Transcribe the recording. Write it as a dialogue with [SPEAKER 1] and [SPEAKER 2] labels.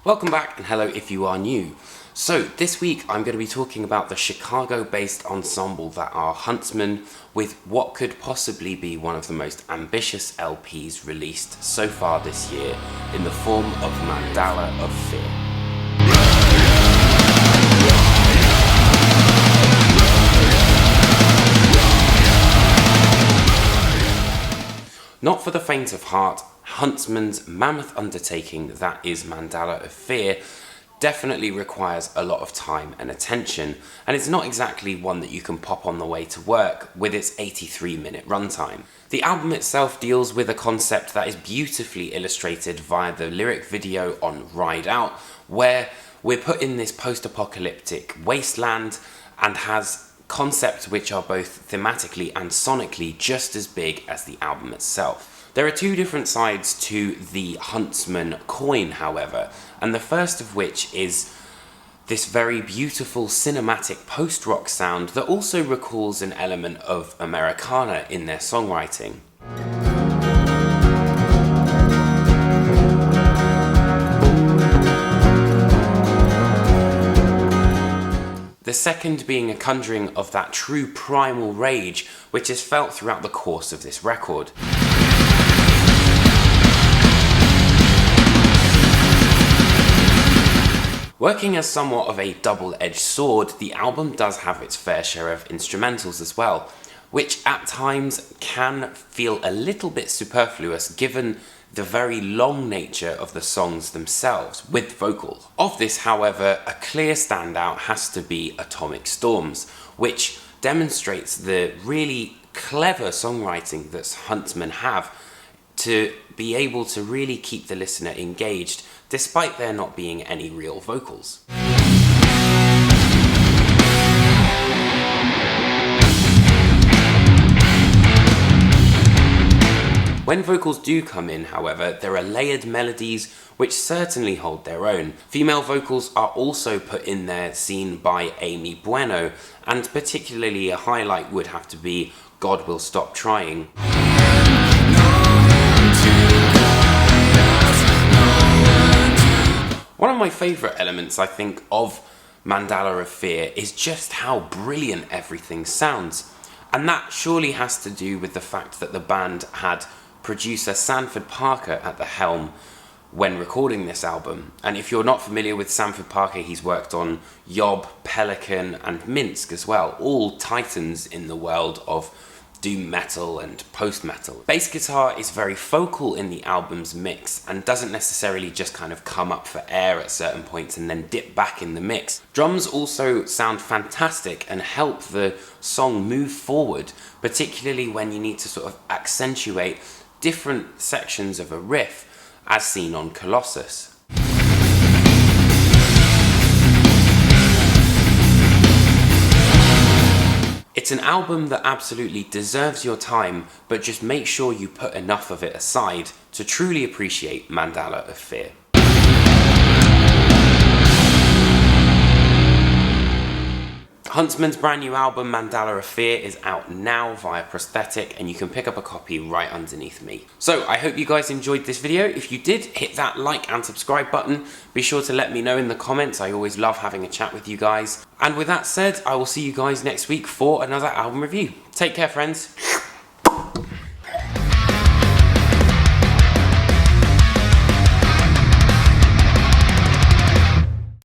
[SPEAKER 1] Welcome back, and hello if you are new. So this week I'm going to be talking about the Chicago-based ensemble that are Huntsmen, with what could possibly be one of the most ambitious LPs released so far this year in the form of Mandala of Fear. Not for the faint of heart, Huntsman's mammoth undertaking that is Mandala of Fear definitely requires a lot of time and attention, and it's not exactly one that you can pop on the way to work with its 83-minute runtime. The album itself deals with a concept that is beautifully illustrated via the lyric video on Ride Out, where we're put in this post-apocalyptic wasteland and has concepts which are both thematically and sonically just as big as the album itself. There are two different sides to the Huntsman coin, however, and the first of which is this very beautiful cinematic post-rock sound that also recalls an element of Americana in their songwriting. The second being a conjuring of that true primal rage which is felt throughout the course of this record. Working as somewhat of a double-edged sword, the album does have its fair share of instrumentals as well, which at times can feel a little bit superfluous given the very long nature of the songs themselves, with vocals. Of this, however, a clear standout has to be Atomic Storms, which demonstrates the really clever songwriting that Huntsmen have to be able to really keep the listener engaged, despite there not being any real vocals. When vocals do come in, however, there are layered melodies which certainly hold their own. Female vocals are also put in there, seen by Amy Bueno, and particularly a highlight would have to be God Will Stop Trying. One of my favourite elements, I think, of Mandala of Fear is just how brilliant everything sounds. And that surely has to do with the fact that the band had producer Sanford Parker at the helm when recording this album. And if you're not familiar with Sanford Parker, he's worked on Yob, Pelican and Minsk as well, all titans in the world of doom metal and post-metal. Bass guitar is very focal in the album's mix and doesn't necessarily just kind of come up for air at certain points and then dip back in the mix. Drums also sound fantastic and help the song move forward, particularly when you need to sort of accentuate different sections of a riff, as seen on Colossus. It's an album that absolutely deserves your time, but just make sure you put enough of it aside to truly appreciate Mandala of Fear. Huntsman's brand new album, Mandala of Fear, is out now via Prosthetic, and you can pick up a copy right underneath me. So, I hope you guys enjoyed this video. If you did, hit that like and subscribe button. Be sure to let me know in the comments. I always love having a chat with you guys. And with that said, I will see you guys next week for another album review. Take care, friends.